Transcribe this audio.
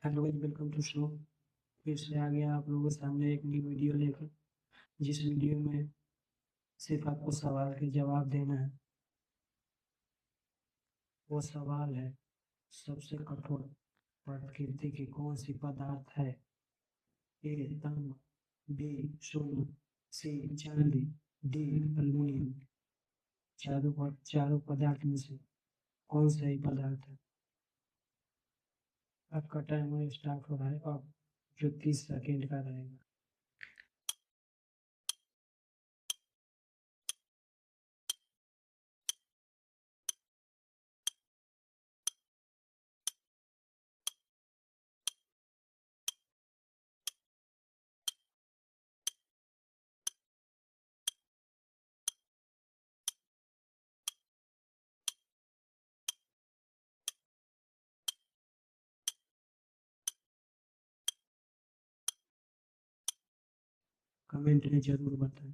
Hello guys, welcome to show. फिर से आ गया आप लोगों के सामने एक नई वीडियो लेकर। जिस वीडियो में सिर्फ आपको सवाल के जवाब देना है। वो सवाल है, सबसे कठोर प्रकृति की कौन सी पदार्थ है? ए तांबा, बी सोना, सी चांदी, डी एल्युमिनियम। चारों पदार्थ में से कौन सा ही पदार्थ है? आपका टाइमर स्टार्ट हो रहा है अब, जो 30 सेकेंड का रहेगा। कमेंट में जरूर बताएं।